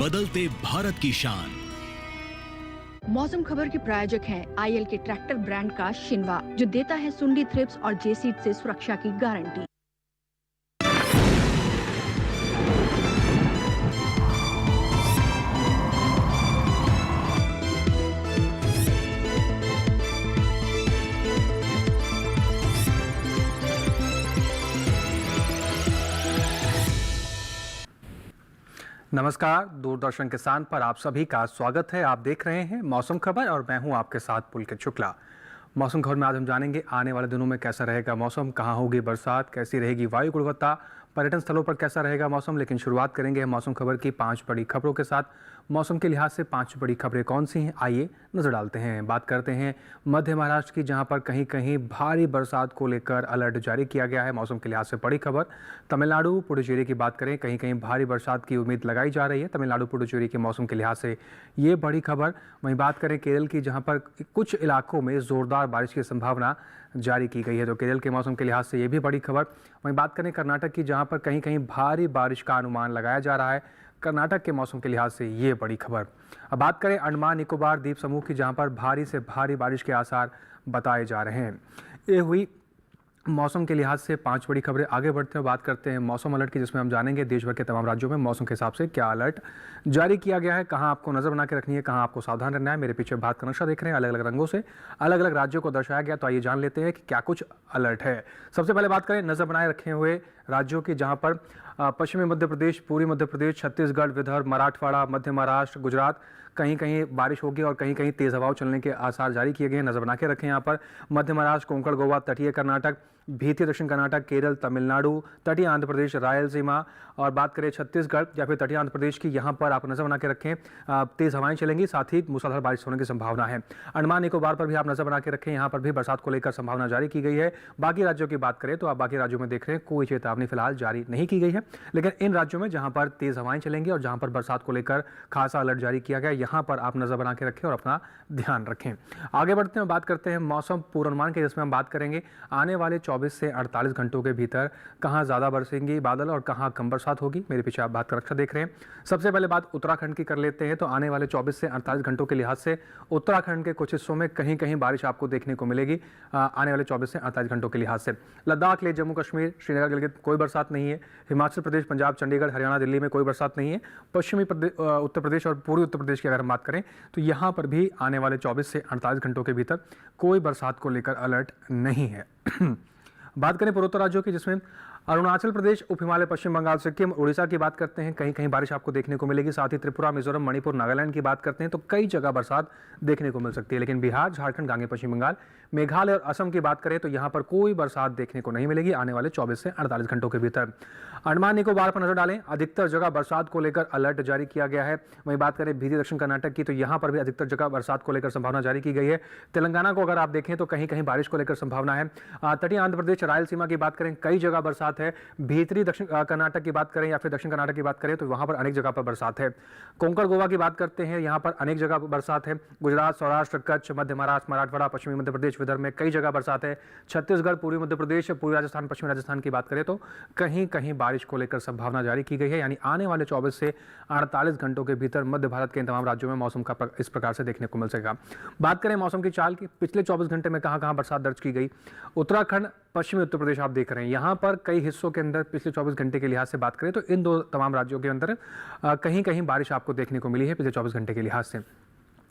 बदलते भारत की शान। मौसम खबर के प्रायोजक हैं आईएल के ट्रैक्टर ब्रांड का शिनवा, जो देता है सुंडी, थ्रिप्स और जेसीड से सुरक्षा की गारंटी। नमस्कार, दूरदर्शन किसान पर आप सभी का स्वागत है। आप देख रहे हैं मौसम खबर और मैं हूं आपके साथ पुलकित शुक्ला। मौसम खबर में आज हम जानेंगे आने वाले दिनों में कैसा रहेगा मौसम, कहां होगी बरसात, कैसी रहेगी वायु गुणवत्ता, पर्यटन स्थलों पर कैसा रहेगा मौसम। लेकिन शुरुआत करेंगे मौसम खबर की 5 बड़ी खबरों के साथ। मौसम के लिहाज से 5 बड़ी खबरें कौन सी हैं, आइए नजर डालते हैं। बात करते हैं मध्य महाराष्ट्र की, जहां पर कहीं कहीं भारी बरसात को लेकर अलर्ट जारी किया गया है। मौसम के लिहाज से बड़ी खबर। तमिलनाडु पुडुचेरी की बात करें, कहीं कहीं भारी बरसात की उम्मीद लगाई जा रही है तमिलनाडु पुडुचेरी के मौसम के लिहाज से, ये बड़ी खबर। वहीं बात करें केरल की, जहां पर कुछ इलाकों में जोरदार बारिश की संभावना जारी की गई है, तो केरल के मौसम के लिहाज से ये भी बड़ी खबर। वहीं बात करें कर्नाटक की, जहां पर कहीं कहीं भारी बारिश का अनुमान लगाया जा रहा है, कर्नाटक के मौसम के लिहाज से ये बड़ी खबर। अब बात करें अंडमान निकोबार द्वीप समूह की, जहां पर भारी से भारी बारिश के आसार बताए जा रहे हैं। ये हुई मौसम के लिहाज से 5 बड़ी खबरें। आगे बढ़ते हैं, बात करते हैं मौसम अलर्ट की, जिसमें हम जानेंगे देश भर के तमाम राज्यों में मौसम के हिसाब से क्या अलर्ट जारी किया गया है, कहां आपको नजर बना के रखनी है, कहां आपको सावधान रहना है। मेरे पीछे भारत का नक्शा देख रहे हैं, अलग अलग रंगों से अलग अलग राज्यों को दर्शाया गया। तो आइए जान लेते हैं कि क्या कुछ अलर्ट है। सबसे पहले बात करें नजर बनाए रखे हुए राज्यों की, जहां पर पश्चिमी मध्य प्रदेश, पूर्वी मध्य प्रदेश, छत्तीसगढ़, विदर्भ, मराठवाड़ा, मध्य महाराष्ट्र, गुजरात, कहीं कहीं बारिश होगी और कहीं कहीं तेज हवाओं चलने के आसार जारी किए गए हैं। नजर बना के रखें यहाँ पर मध्य महाराष्ट्र, कोंकण, गोवा, तटीय कर्नाटक, भीतीय दक्षिण कर्नाटक, केरल, तमिलनाडु, तटीय आंध्र प्रदेश, रायलसीमा, और बात करें छत्तीसगढ़ या फिर तटीय आंध्र प्रदेश की, यहाँ पर आप नजर बना के रखें तेज हवाएं चलेंगी, साथ ही मूसलाधार बारिश होने की संभावना है। अंडमान निकोबार पर भी आप नजर बना के रखें, यहाँ पर भी बरसात को लेकर संभावना जारी की गई है। बाकी राज्यों की बात करें तो आप बाकी राज्यों में देख रहे हैं कोई चेतावनी फिलहाल जारी नहीं की गई है, लेकिन इन राज्यों में जहां पर तेज हवाएं चलेंगी और जहां पर बरसात को लेकर खासा अलर्ट जारी किया गया, यहां पर आप नजर बना के रखें और अपना ध्यान रखें। आगे बढ़ते हैं, बात करते हैं मौसम पूर्वानुमान के, जिसमें हम बात करेंगे आने वाले 24 से 48 घंटों के भीतर कहां ज्यादा बरसेंगी बादल और कहां कम बरसात होगी। मेरे पीछे आप बात का नक्शा देख रहे हैं। सबसे पहले बात उत्तराखंड की कर लेते हैं। तो आने वाले 24 से 48 घंटों के लिहाज से उत्तराखंड के कुछ हिस्सों में कहीं कहीं बारिश आपको देखने को मिलेगी आने वाले 24 से 48 घंटों के लिहाज से। लद्दाख, लेह, जम्मू कश्मीर, श्रीनगर, गिलगित कोई बरसात नहीं है। हिमाचल प्रदेश, पंजाब, चंडीगढ़, हरियाणा, दिल्ली में कोई बरसात नहीं है। पश्चिमी उत्तर प्रदेश और पूर्वी उत्तर प्रदेश की अगर हम बात करें तो यहाँ पर भी आने वाले 24 से 48 घंटों के भीतर कोई बरसात को लेकर अलर्ट नहीं है। बात करें पूर्वोत्तर राज्यों की, जिसमें अरुणाचल प्रदेश, उप हिमालय, पश्चिम बंगाल, सिक्किम, उड़ीसा की बात करते हैं, कहीं कहीं बारिश आपको देखने को मिलेगी। साथ ही त्रिपुरा, मिजोरम, मणिपुर, नागालैंड की बात करते हैं तो कई जगह बरसात देखने को मिल सकती है। लेकिन बिहार, झारखंड, गांगे पश्चिम बंगाल, मेघालय और असम की बात करें तो यहाँ पर कोई बरसात देखने को नहीं मिलेगी आने वाले 24 से 48 घंटों के भीतर। अंडमान निकोबार पर नजर डालें, अधिकतर जगह बरसात को लेकर अलर्ट जारी किया गया है। वहीं बात करें भीती दक्षिण कर्नाटक की, तो यहाँ पर भी अधिकतर जगह बरसात को लेकर संभावना जारी की गई है। तेलंगाना को अगर आप देखें तो कहीं कहीं बारिश को लेकर संभावना है। तटीय आंध्र प्रदेश, रायलसीमा की बात करें, कई जगह बरसात है। भीतरी दक्षिण कर्नाटक की बात करें या फिर दक्षिण कर्नाटक की बात करें तो वहां पर अनेक जगह पर बरसात है। कोंकण, गोवा की बात करते हैं, यहाँ पर अनेक जगह बरसात है। गुजरात, सौराष्ट्र, कच्छ, मध्य महाराष्ट्र, मराठवाड़ा, पश्चिमी मध्य प्रदेश, विदर्भ में कई जगह बरसात है। छत्तीसगढ़, पूर्वी मध्य प्रदेश, पूर्वी राजस्थान, पश्चिमी राजस्थान की बात करें तो कहीं कहीं बारिश को लेकर संभावना जारी की गई है। यानी आने वाले 24 से 48 घंटों के भीतर मध्य भारत के इन तमाम राज्यों में मौसम का इस प्रकार से देखने को मिल सकेगा। बात करें मौसम की चाल की, पिछले 24 घंटे में कहां कहां बरसात दर्ज की गई। उत्तराखंड, पश्चिमी उत्तर प्रदेश आप देख रहे हैं, यहाँ पर कई हिस्सों के अंदर पिछले 24 घंटे के लिहाज से बात करें तो इन दो तमाम राज्यों के अंदर कहीं कहीं बारिश आपको देखने को मिली है पिछले 24 घंटे के लिहाज से।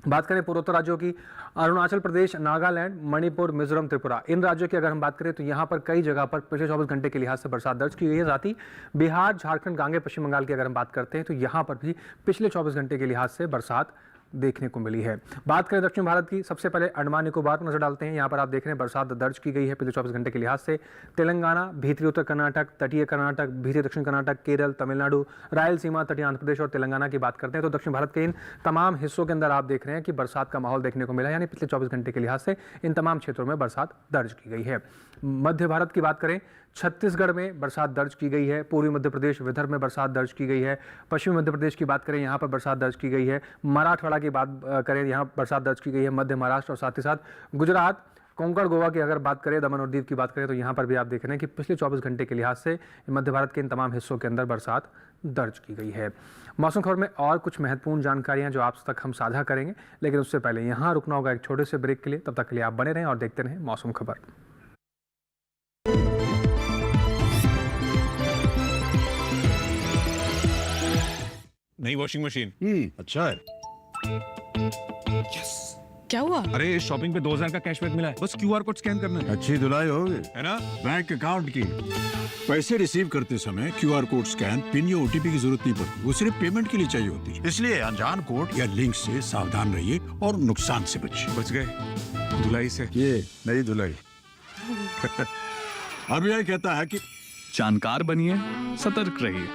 बात करें पूर्वोत्तर राज्यों की, अरुणाचल प्रदेश, नागालैंड, मणिपुर, मिजोरम, त्रिपुरा, इन राज्यों की अगर हम बात करें तो यहाँ पर कई जगह पर पिछले 24 घंटे के लिहाज से बरसात दर्ज की गई है। साथ ही बिहार, झारखंड, गांगे पश्चिम बंगाल की अगर हम बात करते हैं तो यहाँ पर भी पिछले 24 घंटे के लिहाज से बरसात देखने को मिली है। बात करें दक्षिण भारत की, सबसे पहले अंडमान निकोबार पर नजर डालते हैं। यहाँ पर आप देख रहे हैं बरसात दर्ज की गई है पिछले 24 घंटे के लिहाज से। तेलंगाना, भीतरी उत्तर कर्नाटक, तटीय कर्नाटक, भीतरी दक्षिण कर्नाटक, केरल, तमिलनाडु, रायलसीमा, तटीय आंध्र प्रदेश और तेलंगाना की बात करते हैं तो दक्षिण भारत के इन तमाम हिस्सों के अंदर आप देख रहे हैं कि बरसात का माहौल देखने को मिला, यानी पिछले 24 घंटे के लिहाज से इन तमाम क्षेत्रों में बरसात दर्ज की गई है। मध्य भारत की बात करें, छत्तीसगढ़ में बरसात दर्ज की गई है। पूर्वी मध्य प्रदेश, विदर्भ में बरसात दर्ज की गई है। पश्चिमी मध्य प्रदेश की बात करें, यहाँ पर बरसात दर्ज की गई है। मराठवाड़ा की बात करें, यहाँ बरसात दर्ज की गई है। मध्य महाराष्ट्र और साथ ही साथ गुजरात, कोंकण, गोवा की अगर बात करें, दमन और दीव की बात करें तो यहाँ पर भी आप देख रहे हैं कि पिछले 24 घंटे के लिहाज से मध्य भारत के इन तमाम हिस्सों के अंदर बरसात दर्ज की गई है। मौसम खबर में और कुछ महत्वपूर्ण जानकारियां जो आप तक हम साझा करेंगे, लेकिन उससे पहले यहाँ रुकना होगा एक छोटे से ब्रेक के लिए। तब तक के लिए आप बने रहें और देखते रहें मौसम खबर। नई वॉशिंग मशीन। अच्छा है। क्या हुआ? अरे शॉपिंग पे 2000 का कैशबैक मिला है, बस क्यूआर कोड स्कैन करना है। अच्छी धुलाई होगी है ना? बैंक अकाउंट की। पैसे रिसीव करते समय क्यूआर कोड स्कैन, पिन या ओटीपी की जरूरत नहीं पड़ती। वो सिर्फ पेमेंट के लिए चाहिए होती है। इसलिए अनजान कोड या लिंक से सावधान रहिए और नुकसान से बचिए। बच गए धुलाई से। ये नई धुलाई। अब यह कहता है कि जानकार बनिए, सतर्क रहिए।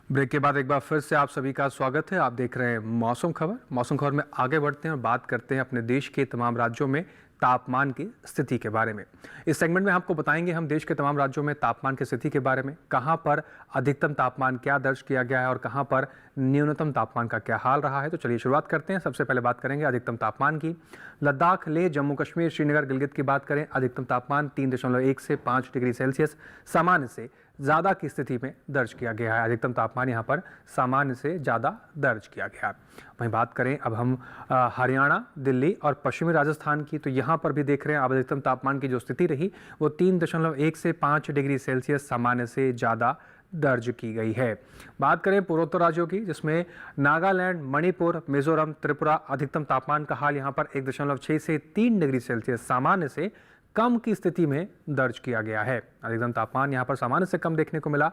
ब्रेक के बाद एक बार फिर से आप सभी का स्वागत है। आप देख रहे हैं मौसम खबर। मौसम खबर में आगे बढ़ते हैं और बात करते हैं अपने देश के तमाम राज्यों में तापमान की स्थिति के बारे में। इस सेगमेंट में आपको बताएंगे हम देश के तमाम राज्यों में तापमान की स्थिति के बारे में, कहां पर अधिकतम तापमान क्या दर्ज किया गया है और कहां पर न्यूनतम तापमान का क्या हाल रहा है। तो चलिए शुरुआत करते हैं। सबसे पहले बात करेंगे अधिकतम तापमान की। लद्दाख, लेह, जम्मू कश्मीर, श्रीनगर, गिलगित की बात करें, अधिकतम तापमान 3.1 से 5 डिग्री सेल्सियस सामान्य से ज़्यादा की स्थिति में दर्ज किया गया है। अधिकतम तापमान यहाँ पर सामान्य से ज़्यादा दर्ज किया गया है। वहीं बात करें अब हम हरियाणा, दिल्ली और पश्चिमी राजस्थान की, तो यहाँ पर भी देख रहे हैं अब अधिकतम तापमान की जो स्थिति रही वो 3.1 से 5 डिग्री सेल्सियस सामान्य से ज़्यादा दर्ज की गई है। बात करें पूर्वोत्तर राज्यों की, जिसमें नागालैंड, मणिपुर, मिजोरम, त्रिपुरा, अधिकतम तापमान का हाल यहाँ पर 1.6 से 3 डिग्री सेल्सियस सामान्य से कम की स्थिति में दर्ज किया गया है। अधिकतम तापमान यहाँ पर सामान्य से कम देखने को मिला।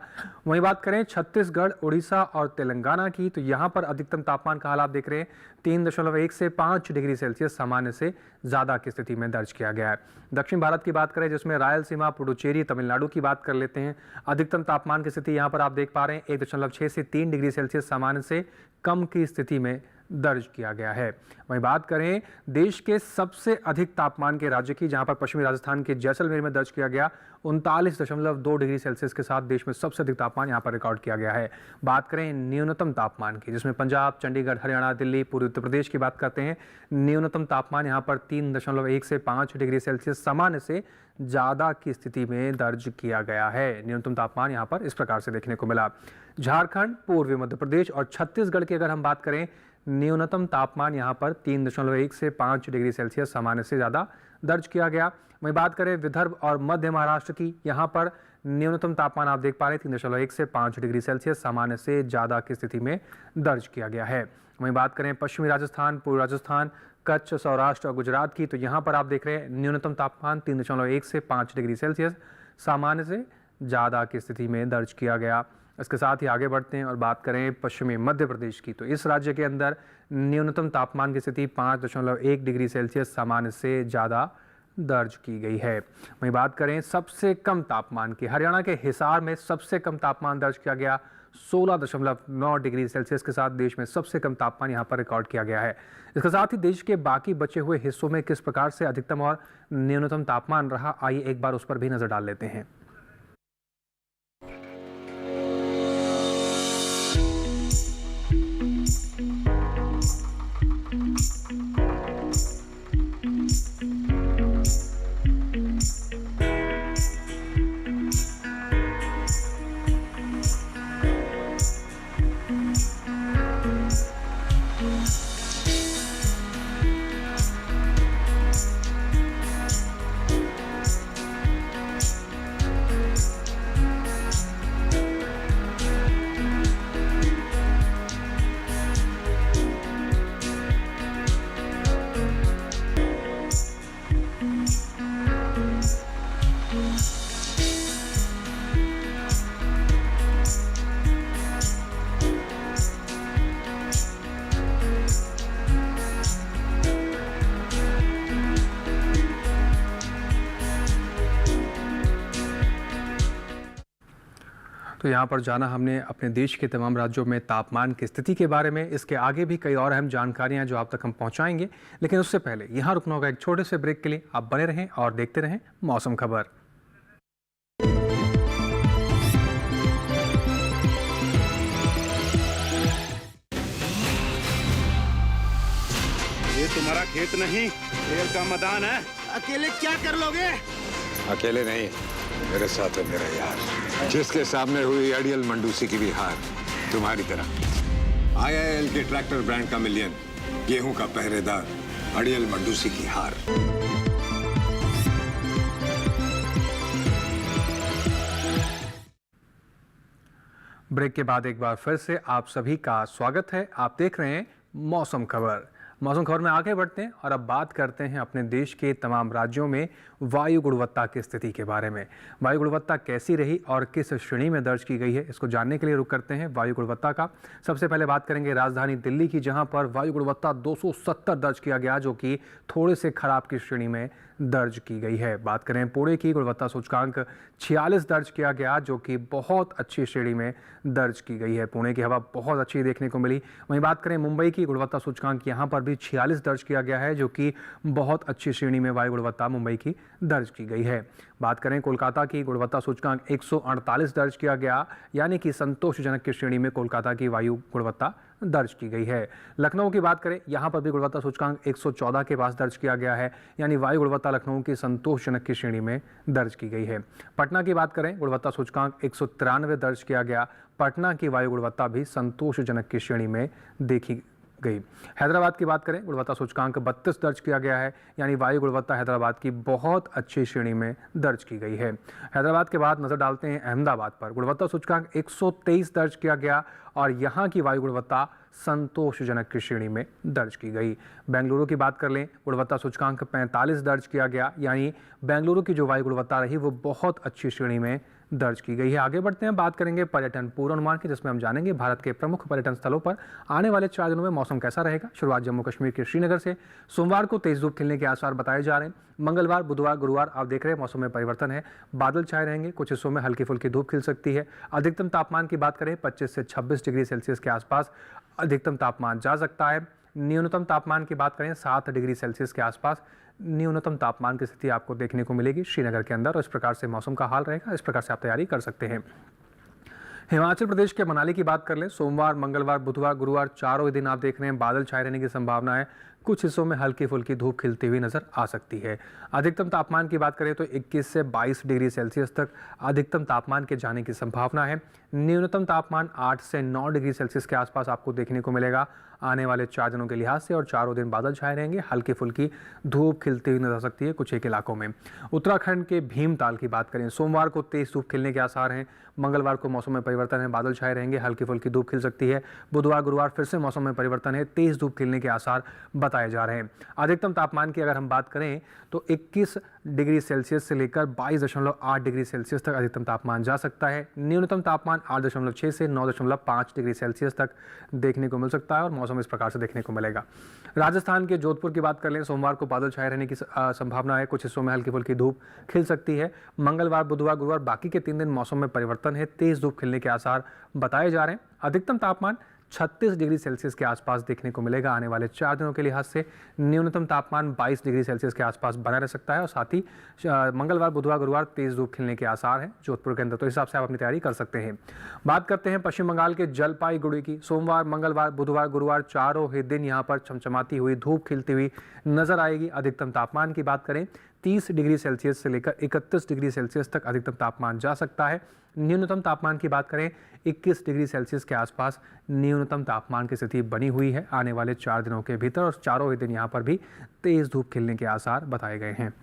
वहीं बात करें छत्तीसगढ़, उड़ीसा और तेलंगाना की, तो यहाँ पर अधिकतम तापमान का हाल आप देख रहे हैं 3.1 से 5 डिग्री सेल्सियस सामान्य से ज़्यादा की स्थिति में दर्ज किया गया है। दक्षिण भारत की बात करें, जिसमें रायलसीमा, पुडुचेरी, तमिलनाडु की बात कर लेते हैं। अधिकतम तापमान की स्थिति यहाँ पर आप देख पा रहे हैं 1.6 से 3 डिग्री सेल्सियस सामान्य से कम की स्थिति में दर्ज किया गया है। वहीं बात करें देश के सबसे अधिक तापमान के राज्य की, जहां पर पश्चिमी राजस्थान के जैसलमेर में दर्ज किया गया 39.2 डिग्री सेल्सियस के साथ देश में सबसे अधिक तापमान यहां पर रिकॉर्ड किया गया है। बात करें न्यूनतम तापमान की, जिसमें पंजाब, चंडीगढ़, हरियाणा, दिल्ली, पूर्वी उत्तर प्रदेश की बात करते हैं, न्यूनतम तापमान यहां पर 3.1 से 5 डिग्री सेल्सियस सामान्य से ज़्यादा की स्थिति में दर्ज किया गया है। न्यूनतम तापमान यहाँ पर इस प्रकार से देखने को मिला। झारखंड, पूर्वी मध्य प्रदेश और छत्तीसगढ़ की अगर हम बात करें, न्यूनतम तापमान यहाँ पर 3.1 से 5 डिग्री सेल्सियस सामान्य से ज़्यादा दर्ज किया गया। वहीं बात करें विदर्भ और मध्य महाराष्ट्र की, यहाँ पर न्यूनतम तापमान आप देख पा रहे हैं 3.1 से 5 डिग्री सेल्सियस सामान्य से ज़्यादा की स्थिति में दर्ज किया गया है। वहीं बात करें पश्चिमी राजस्थान, पूर्वी राजस्थान, कच्छ, सौराष्ट्र और गुजरात की, तो यहाँ पर आप देख रहे हैं न्यूनतम तापमान 3.1 से 5 डिग्री सेल्सियस सामान्य से ज़्यादा की स्थिति में दर्ज किया गया। इसके साथ ही आगे बढ़ते हैं और बात करें पश्चिमी मध्य प्रदेश की, तो इस राज्य के अंदर न्यूनतम तापमान की स्थिति 5.1 डिग्री सेल्सियस सामान्य से ज़्यादा दर्ज की गई है। वहीं बात करें सबसे कम तापमान की, हरियाणा के हिसार में सबसे कम तापमान दर्ज किया गया 16.9 डिग्री सेल्सियस के साथ देश में सबसे कम तापमान यहाँ पर रिकॉर्ड किया गया है। इसके साथ ही देश के बाकी बचे हुए हिस्सों में किस प्रकार से अधिकतम और न्यूनतम तापमान रहा, आइए एक बार उस पर भी नजर डाल लेते हैं। तो यहाँ पर जाना हमने अपने देश के तमाम राज्यों में तापमान की स्थिति के बारे में। इसके आगे भी कई और अहम जानकारियाँ जो आप तक हम पहुँचाएंगे, लेकिन उससे पहले यहाँ रुकना होगा एक छोटे से ब्रेक के लिए। आप बने रहें और देखते रहें मौसम खबर। तुम्हारा खेत नहीं, खेल का मैदान है। अकेले क्या कर लोगे? अकेले नहीं, मेरे साथ है मेरा यार, जिसके सामने हुई अड़ियल मंडूसी की भी हार तुम्हारी तरह। आईआईएल के ट्रैक्टर ब्रांड का मिलियन, गेहूं का पहरेदार, अड़ियल मंडूसी की हार। ब्रेक के बाद एक बार फिर से आप सभी का स्वागत है। आप देख रहे हैं मौसम खबर। मौसम खबर में आगे बढ़ते हैं और अब बात करते हैं अपने देश के तमाम राज्यों में वायु गुणवत्ता की स्थिति के बारे में। वायु गुणवत्ता कैसी रही और किस श्रेणी में दर्ज की गई है, इसको जानने के लिए रुक करते हैं वायु गुणवत्ता का। सबसे पहले बात करेंगे राजधानी दिल्ली की, जहां पर वायु गुणवत्ता 270 दर्ज किया गया, जो कि थोड़े से खराब की श्रेणी में दर्ज की गई है। बात करें पुणे की, गुणवत्ता सूचकांक 46 दर्ज किया गया, जो कि बहुत अच्छी श्रेणी में दर्ज की गई है। पुणे की हवा बहुत अच्छी देखने को मिली। वहीं बात करें मुंबई की, गुणवत्ता सूचकांक यहाँ पर भी 46 दर्ज किया गया है, जो कि बहुत अच्छी श्रेणी में वायु गुणवत्ता मुंबई की दर्ज की गई है। बात करें कोलकाता की, गुणवत्ता सूचकांक 148 दर्ज किया गया, यानी कि संतोषजनक की श्रेणी में कोलकाता की वायु गुणवत्ता दर्ज की गई है। लखनऊ की बात करें, यहाँ पर भी गुणवत्ता सूचकांक 114 के पास दर्ज किया गया है, यानी वायु गुणवत्ता लखनऊ की संतोषजनक की श्रेणी में दर्ज की गई है। पटना की बात करें, गुणवत्ता सूचकांक 193 दर्ज किया गया। पटना की वायु गुणवत्ता भी संतोषजनक की श्रेणी में देखी गई। हैदराबाद की बात करें, गुणवत्ता सूचकांक 32 दर्ज किया गया है, यानी वायु गुणवत्ता हैदराबाद की बहुत अच्छी श्रेणी में दर्ज की गई है। हैदराबाद के बाद नजर डालते हैं अहमदाबाद पर। गुणवत्ता सूचकांक 123 दर्ज किया गया और यहाँ की वायु गुणवत्ता संतोषजनक की श्रेणी में दर्ज की गई। बेंगलुरु की बात कर लें, गुणवत्ता सूचकांक 45 दर्ज किया गया, यानी बेंगलुरु की जो वायु गुणवत्ता रही वो बहुत अच्छी श्रेणी में दर्ज की गई है। आगे बढ़ते हैं, बात करेंगे पर्यटन पूर्वानुमान की, जिसमें हम जानेंगे भारत के प्रमुख पर्यटन स्थलों पर आने वाले 4 दिनों में मौसम कैसा रहेगा। शुरुआत जम्मू कश्मीर के श्रीनगर से। सोमवार को तेज धूप खिलने के आसार बताए जा रहे हैं। मंगलवार, बुधवार, गुरुवार आप देख रहे हैं मौसम में परिवर्तन है, बादल छाए रहेंगे, कुछ हिस्सों में हल्की फुल्की धूप खिल सकती है। अधिकतम तापमान की बात करें 25 से 26 डिग्री सेल्सियस के आसपास अधिकतम तापमान जा सकता है। न्यूनतम तापमान की बात करें 7 डिग्री सेल्सियस के आसपास न्यूनतम तापमान की स्थिति आपको देखने को मिलेगी श्रीनगर के अंदर। और इस प्रकार से मौसम का हाल रहेगा, इस प्रकार से आप तैयारी कर सकते हैं। हिमाचल प्रदेश के मनाली की बात कर लें, सोमवार, मंगलवार, बुधवार, गुरुवार चारों ही दिन आप देख रहे हैं बादल छाए रहने की संभावना है। कुछ हिस्सों में हल्की फुल्की धूप खिलती हुई नजर आ सकती है। अधिकतम तापमान की बात करें तो 21 से 22 डिग्री सेल्सियस तक अधिकतम तापमान के जाने की संभावना है। न्यूनतम तापमान 8 से 9 डिग्री सेल्सियस के आसपास आपको देखने को मिलेगा आने वाले 4 दिनों के लिहाज से। और चारों दिन बादल छाए रहेंगे, हल्की फुल्की धूप खिलती हुई नजर आ सकती है कुछ एक इलाकों में। उत्तराखंड के भीमताल की बात करें, सोमवार को तेज धूप खिलने के आसार हैं। मंगलवार को मौसम में परिवर्तन है, बादल छाए रहेंगे, हल्की फुल्की धूप खिल सकती है। बुधवार, गुरुवार फिर से मौसम में परिवर्तन है, तेज धूप खिलने के आसार बताए जा रहे हैं। अधिकतम तापमान की अगर हम बात करें तो 21 डिग्री सेल्सियस से लेकर 22.8 डिग्री सेल्सियस तक अधिकतम तापमान जा सकता है। न्यूनतम तापमान 8.6 से 9.5 डिग्री सेल्सियस तक देखने को मिल सकता है और मौसम इस प्रकार से देखने को मिलेगा। राजस्थान के जोधपुर की बात कर लें, सोमवार को बादल छाए रहने की संभावना है, कुछ हिस्सों में हल्की फुल्की धूप खिल सकती है। मंगलवार, बुधवार, गुरुवार बाकी के 3 दिन मौसम में परिवर्तन है, तेज धूप खिलने के आसार बताए जा रहे हैं। अधिकतम तापमान 36 डिग्री सेल्सियस के आसपास देखने को मिलेगा आने वाले 4 दिनों के लिहाज से। न्यूनतम तापमान 22 डिग्री सेल्सियस के आसपास बना रह सकता है और साथ ही मंगलवार, बुधवार, गुरुवार तेज धूप खिलने के आसार हैं जोधपुर के अंदर, तो इस हिसाब से आप अपनी तैयारी कर सकते हैं। बात करते हैं पश्चिम बंगाल के जलपाईगुड़ी की। सोमवार, मंगलवार, बुधवार, गुरुवार चारों ही दिन यहाँ पर चमचमाती हुई धूप खिलती हुई नजर आएगी। अधिकतम तापमान की बात करें 30 डिग्री सेल्सियस से लेकर 31 डिग्री सेल्सियस तक अधिकतम तापमान जा सकता है। न्यूनतम तापमान की बात करें 21 डिग्री सेल्सियस के आसपास न्यूनतम तापमान की स्थिति बनी हुई है आने वाले 4 दिनों के भीतर और चारों ही दिन यहाँ पर भी तेज धूप खिलने के आसार बताए गए हैं।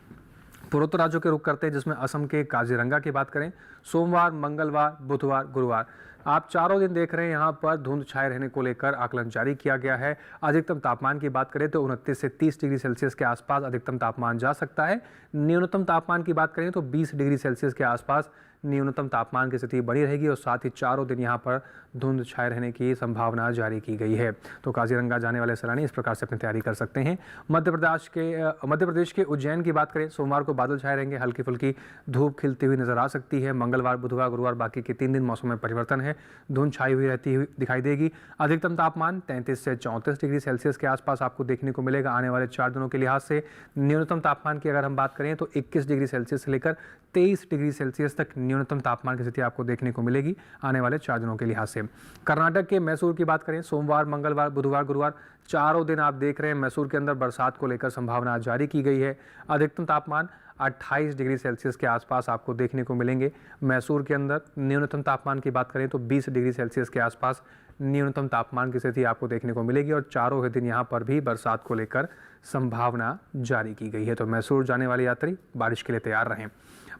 पूर्वोत्तर राज्यों के रुख करते हैं, जिसमें असम के काजीरंगा की बात करें, सोमवार, मंगलवार, बुधवार, गुरुवार आप चारों दिन देख रहे हैं यहाँ पर धुंध छाए रहने को लेकर आकलन जारी किया गया है। अधिकतम तापमान की बात करें तो 29 से 30 डिग्री सेल्सियस के आसपास अधिकतम तापमान जा सकता है। न्यूनतम तापमान की बात करें तो 20 डिग्री सेल्सियस के आसपास न्यूनतम तापमान की स्थिति बनी रहेगी और साथ ही चारों दिन यहाँ पर धुंध छाए रहने की संभावना जारी की गई है। तो काजीरंगा जाने वाले सैलानी इस प्रकार से अपनी तैयारी कर सकते हैं। मध्य प्रदेश के उज्जैन की बात करें, सोमवार को बादल छाए रहेंगे, हल्की फुल्की धूप खिलती हुई नजर आ सकती है। मंगलवार, बुधवार, गुरुवार बाकी के 3 दिन मौसम में परिवर्तन है, धुंध छाई हुई रहती हुई दिखाई देगी। अधिकतम तापमान 33 से 34 डिग्री सेल्सियस के आसपास आपको देखने को मिलेगा आने वाले 4 दिनों के लिहाज से। न्यूनतम तापमान की अगर हम बात करें तो 21 डिग्री सेल्सियस से लेकर 23 डिग्री सेल्सियस तक न्यूनतम तापमान की स्थिति आपको देखने को मिलेगी आने वाले 4 दिनों के लिहाज से। कर्नाटक के मैसूर की बात करें, सोमवार, मंगलवार, बुधवार, गुरुवार चारों दिन आप देख रहे हैं मैसूर के अंदर बरसात को लेकर संभावना जारी की गई है। अधिकतम तापमान 28 डिग्री सेल्सियस के आसपास आपको देखने को मिलेंगे मैसूर के अंदर। न्यूनतम तापमान की बात करें तो 20 डिग्री सेल्सियस के आसपास न्यूनतम तापमान की स्थिति आपको देखने को मिलेगी और चारों ही दिन यहाँ पर भी बरसात को लेकर संभावना जारी की गई है। तो मैसूर जाने वाले यात्री बारिश के लिए तैयार रहें।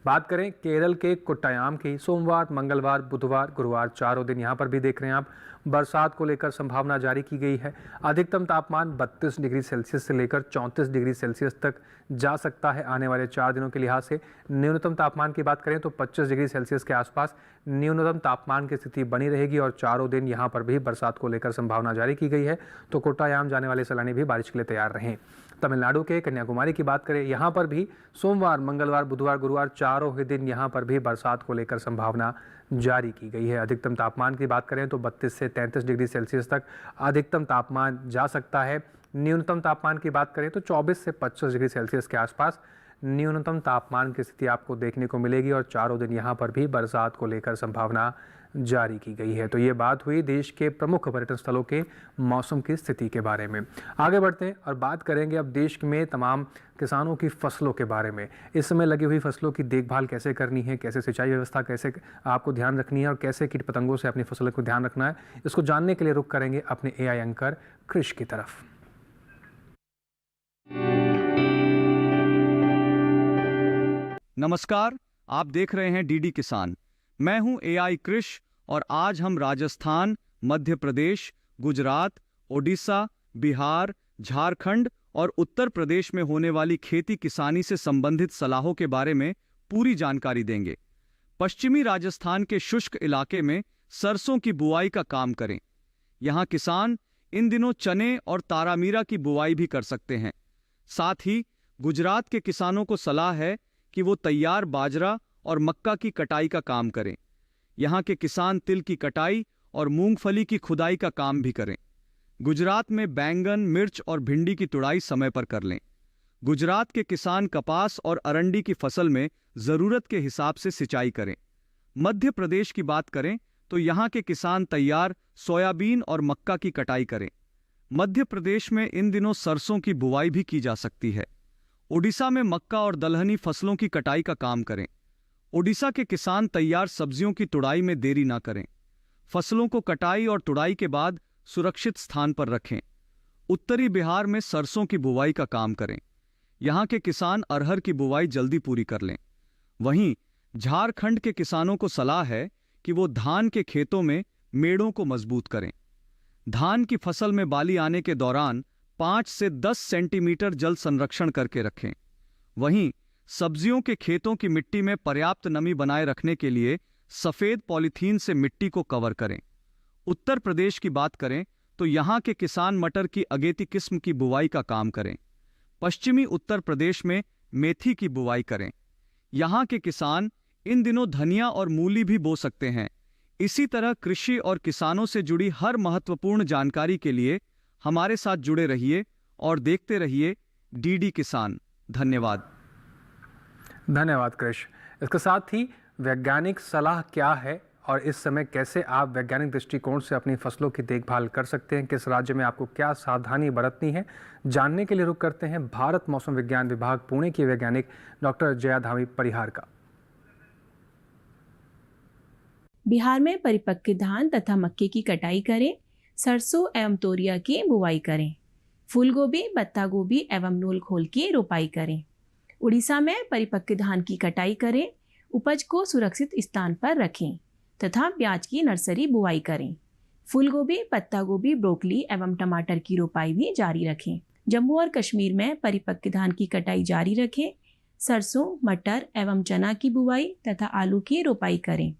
बात करें केरल के कोट्टायाम की, सोमवार, मंगलवार, बुधवार, गुरुवार चारों दिन यहाँ पर भी देख रहे हैं आप बरसात को लेकर संभावना जारी की गई है। अधिकतम तापमान 32 डिग्री सेल्सियस से लेकर 34 डिग्री सेल्सियस तक जा सकता है आने वाले 4 दिनों के लिहाज से। न्यूनतम तापमान की बात करें तो 25 डिग्री सेल्सियस के आसपास न्यूनतम तापमान की स्थिति बनी रहेगी और चारों दिन यहाँ पर भी बरसात को लेकर संभावना जारी की गई है। तो कोट्टायाम जाने वाले सैलानी भी बारिश के लिए तैयार रहें। तमिलनाडु के कन्याकुमारी की बात करें, यहाँ पर भी सोमवार, मंगलवार, बुधवार, गुरुवार चारों ही दिन यहाँ पर भी बरसात को लेकर संभावना जारी की गई है। अधिकतम तापमान की बात करें तो 32 से 33 डिग्री सेल्सियस तक अधिकतम तापमान जा सकता है। न्यूनतम तापमान की बात करें तो 24 से 25 डिग्री सेल्सियस के आसपास न्यूनतम तापमान की स्थिति आपको देखने को मिलेगी और चारों दिन यहाँ पर भी बरसात को लेकर संभावना जारी की गई है। तो ये बात हुई देश के प्रमुख पर्यटन स्थलों के मौसम की स्थिति के बारे में। आगे बढ़ते हैं और बात करेंगे अब देश में तमाम किसानों की फसलों के बारे में। इस समय लगी हुई फसलों की देखभाल कैसे करनी है, कैसे सिंचाई व्यवस्था कैसे आपको ध्यान रखनी है और कैसे कीट पतंगों से अपनी फसलों को ध्यान रखना है, इसको जानने के लिए रुख करेंगे अपने AI एंकर कृष की तरफ। नमस्कार, आप देख रहे हैं डीडी किसान। मैं हूं AI कृष और आज हम राजस्थान, मध्य प्रदेश, गुजरात, ओडिशा, बिहार, झारखंड और उत्तर प्रदेश में होने वाली खेती किसानी से संबंधित सलाहों के बारे में पूरी जानकारी देंगे। पश्चिमी राजस्थान के शुष्क इलाके में सरसों की बुआई का काम करें। यहां किसान इन दिनों चने और तारामीरा की बुआई भी कर सकते हैं। साथ ही गुजरात के किसानों को सलाह है कि वो तैयार बाजरा और मक्का की कटाई का काम करें। यहाँ के किसान तिल की कटाई और मूंगफली की खुदाई का काम भी करें। गुजरात में बैंगन, मिर्च और भिंडी की तुड़ाई समय पर कर लें। गुजरात के किसान कपास और अरंडी की फसल में ज़रूरत के हिसाब से सिंचाई करें। मध्य प्रदेश की बात करें तो यहाँ के किसान तैयार सोयाबीन और मक्का की कटाई करें। मध्य प्रदेश में इन दिनों सरसों की बुवाई भी की जा सकती है। ओडिशा में मक्का और दलहनी फसलों की कटाई का काम करें। ओडिशा के किसान तैयार सब्जियों की तुड़ाई में देरी ना करें। फसलों को कटाई और तुड़ाई के बाद सुरक्षित स्थान पर रखें। उत्तरी बिहार में सरसों की बुवाई का काम करें। यहाँ के किसान अरहर की बुवाई जल्दी पूरी कर लें। वहीं झारखंड के किसानों को सलाह है कि वो धान के खेतों में मेड़ों को मजबूत करें। धान की फसल में बाली आने के दौरान 5 से 10 सेंटीमीटर जल संरक्षण करके रखें। वहीं सब्जियों के खेतों की मिट्टी में पर्याप्त नमी बनाए रखने के लिए सफेद पॉलीथीन से मिट्टी को कवर करें। उत्तर प्रदेश की बात करें तो यहाँ के किसान मटर की अगेती किस्म की बुवाई का काम करें। पश्चिमी उत्तर प्रदेश में मेथी की बुवाई करें। यहाँ के किसान इन दिनों धनिया और मूली भी बो सकते हैं। इसी तरह कृषि और किसानों से जुड़ी हर महत्वपूर्ण जानकारी के लिए हमारे साथ जुड़े रहिए और देखते रहिए डीडी किसान। धन्यवाद। धन्यवाद कृष। इसके साथ ही वैज्ञानिक सलाह क्या है और इस समय कैसे आप वैज्ञानिक दृष्टिकोण से अपनी फसलों की देखभाल कर सकते हैं, किस राज्य में आपको क्या सावधानी बरतनी है, जानने के लिए रुख करते हैं भारत मौसम विज्ञान विभाग पुणे की वैज्ञानिक डॉक्टर जया धामी परिहार का। बिहार में परिपक्व धान तथा मक्के की कटाई करें। सरसों एवं तोरिया की बुवाई करें। फूलगोभी, पत्ता गोभी एवं नूल खोल की रोपाई करें। उड़ीसा में परिपक्व धान की कटाई करें। उपज को सुरक्षित स्थान पर रखें तथा प्याज की नर्सरी बुवाई करें। फूलगोभी, पत्ता गोभी, ब्रोकली एवं टमाटर की रोपाई भी जारी रखें। जम्मू और कश्मीर में परिपक्व धान की कटाई जारी रखें। सरसों, मटर एवं चना की बुवाई तथा आलू की रोपाई करें।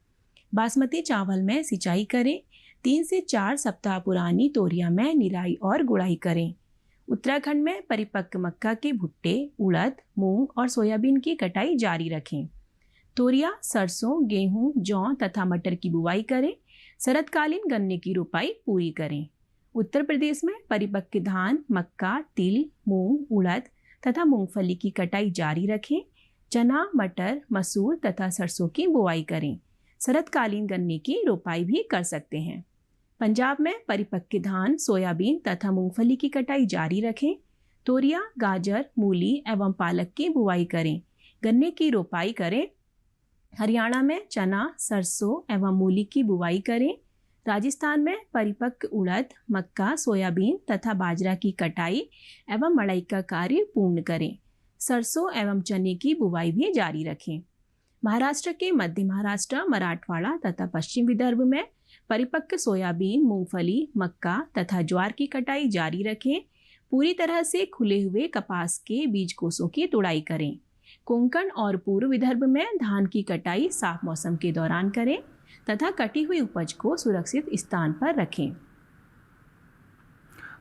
बासमती चावल में सिंचाई करें। 3 से 4 सप्ताह पुरानी तोरिया में निराई और गुड़ाई करें। उत्तराखंड में परिपक्व मक्का के भुट्टे, उड़द, मूंग और सोयाबीन की कटाई जारी रखें। तोरिया, सरसों, गेहूं, जौ तथा मटर की बुवाई करें। शरतकालीन गन्ने की रोपाई पूरी करें। उत्तर प्रदेश में परिपक्व धान, मक्का, तिल, मूंग, उड़द तथा मूंगफली की कटाई जारी रखें। चना, मटर, मसूर तथा सरसों की बुआई करें। शरतकालीन गन्ने की रोपाई भी कर सकते हैं। पंजाब में परिपक्व धान, सोयाबीन तथा मूंगफली की कटाई जारी रखें। तोरियां, गाजर, मूली एवं पालक की बुआई करें। गन्ने की रोपाई करें। हरियाणा में चना, सरसों एवं मूली की बुआई करें। राजस्थान में परिपक्व उड़द, मक्का, सोयाबीन तथा बाजरा की कटाई एवं मड़ाई का कार्य पूर्ण करें। सरसों एवं चने की बुआई भी जारी रखें। महाराष्ट्र के मध्य महाराष्ट्र, मराठवाड़ा तथा पश्चिम विदर्भ में परिपक्व सोयाबीन, मूंगफली, मक्का तथा ज्वार की कटाई जारी रखें। पूरी तरह से खुले हुए कपास के बीज कोषों की तुड़ाई करें। कोंकण और पूर्व विदर्भ में धान की कटाई साफ मौसम के दौरान करें तथा कटी हुई उपज को सुरक्षित स्थान पर रखें।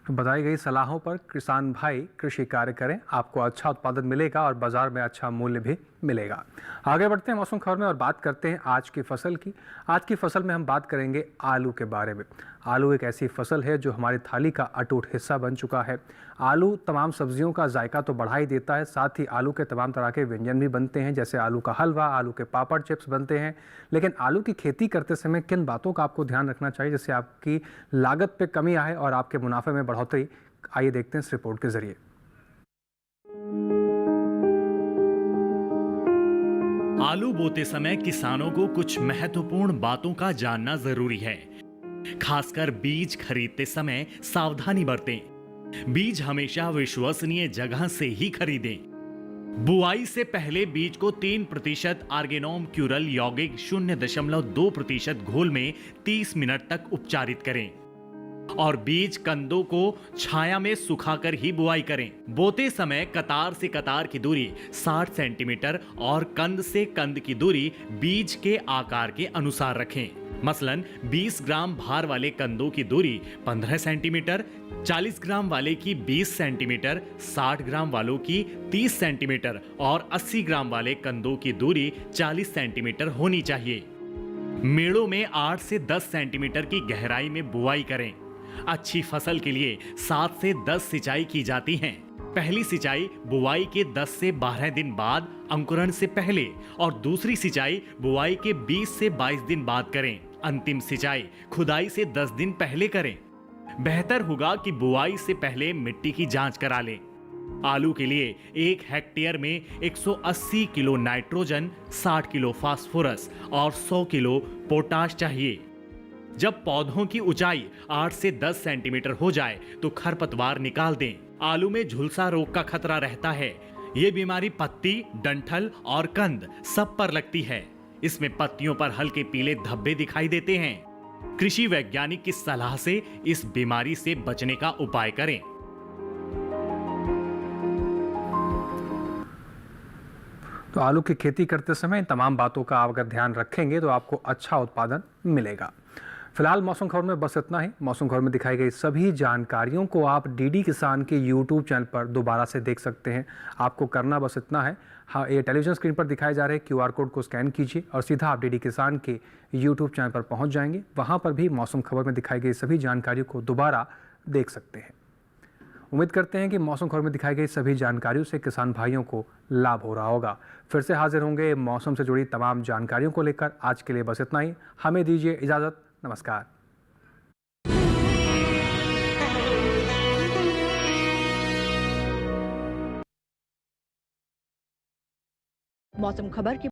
तो बताई गई सलाहों पर किसान भाई कृषि कार्य करें, आपको अच्छा उत्पादन मिलेगा और बाजार में अच्छा मूल्य भी मिलेगा। आगे बढ़ते हैं मौसम खबर में और बात करते हैं आज की फसल की। आज की फसल में हम बात करेंगे आलू के बारे में। आलू एक ऐसी फसल है जो हमारी थाली का अटूट हिस्सा बन चुका है। आलू तमाम सब्जियों का जायका तो बढ़ा ही देता है, साथ ही आलू के तमाम तरह के व्यंजन भी बनते हैं, जैसे आलू का हलवा, आलू के पापड़, चिप्स बनते हैं। लेकिन आलू की खेती करते समय किन बातों का आपको ध्यान रखना चाहिए जिससे आपकी लागत पे कमी आए और आपके मुनाफे में बढ़ोतरी? आइए देखते हैं इस रिपोर्ट के जरिए। आलू बोते समय किसानों को कुछ महत्वपूर्ण बातों का जानना जरूरी है। खासकर बीज खरीदते समय सावधानी बरतें। बीज हमेशा विश्वसनीय जगह से ही खरीदें। बुआई से पहले बीज को 3% आर्गेनोम क्यूरल यौगिक 0.2% घोल में 30 मिनट तक उपचारित करें और बीज कंदों को छाया में सुखाकर ही बुआई करें। बोते समय कतार से कतार की दूरी 60 सेंटीमीटर और कंद से कंद की दूरी बीज के आकार के अनुसार रखें। मसलन 20 ग्राम भार वाले कंदों की दूरी 15 सेंटीमीटर, 40 ग्राम वाले की 20 सेंटीमीटर, 60 ग्राम वालों की 30 सेंटीमीटर और 80 ग्राम वाले कंदों की दूरी 40 सेंटीमीटर होनी चाहिए। मेड़ों में 8 से 10 सेंटीमीटर की गहराई में बुआई करें। अच्छी फसल के लिए 7 से 10 सिंचाई की जाती हैं। पहली सिंचाई बुआई के 10 से 12 दिन बाद अंकुरण से पहले और दूसरी सिंचाई बुआई के 20 से 22 दिन बाद करें। अंतिम सिंचाई खुदाई से 10 दिन पहले करें। बेहतर होगा कि बुआई से पहले मिट्टी की जांच करा लें। आलू के लिए 1 हेक्टेयर में 180 किलो नाइट्रोजन, 60 किलो फास्फोरस और 100 किलो पोटाश चाहिए। जब पौधों की ऊंचाई 8 से 10 सेंटीमीटर हो जाए तो खरपतवार निकाल दें। आलू में झुलसा रोग का खतरा रहता है। ये बीमारी पत्ती, डंठल और कंद सब पर लगती है। इसमें पत्तियों पर हल्के पीले धब्बे दिखाई देते हैं। कृषि वैज्ञानिक की सलाह से इस बीमारी से बचने का उपाय करें। तो आलू की खेती करते समय इन तमाम बातों का आप अगर ध्यान रखेंगे तो आपको अच्छा उत्पादन मिलेगा। फिलहाल मौसम खबर में बस इतना ही। मौसम खबर में दिखाई गई सभी जानकारियों को आप डीडी किसान के यूट्यूब चैनल पर दोबारा से देख सकते हैं। आपको करना बस इतना है, हाँ, ये टेलीविजन स्क्रीन पर दिखाए जा रहे QR कोड को स्कैन कीजिए और सीधा आप डीडी किसान के यूट्यूब चैनल पर पहुंच जाएंगे। वहां पर भी मौसम खबर में दिखाई गई सभी जानकारियों को दोबारा देख सकते हैं। उम्मीद करते हैं कि मौसम खबर में दिखाई गई सभी जानकारियों से किसान भाइयों को लाभ हो रहा होगा। फिर से हाजिर होंगे मौसम से जुड़ी तमाम जानकारियों को लेकर। आज के लिए बस इतना ही। हमें दीजिए इजाज़त। नमस्कार। मौसम खबर के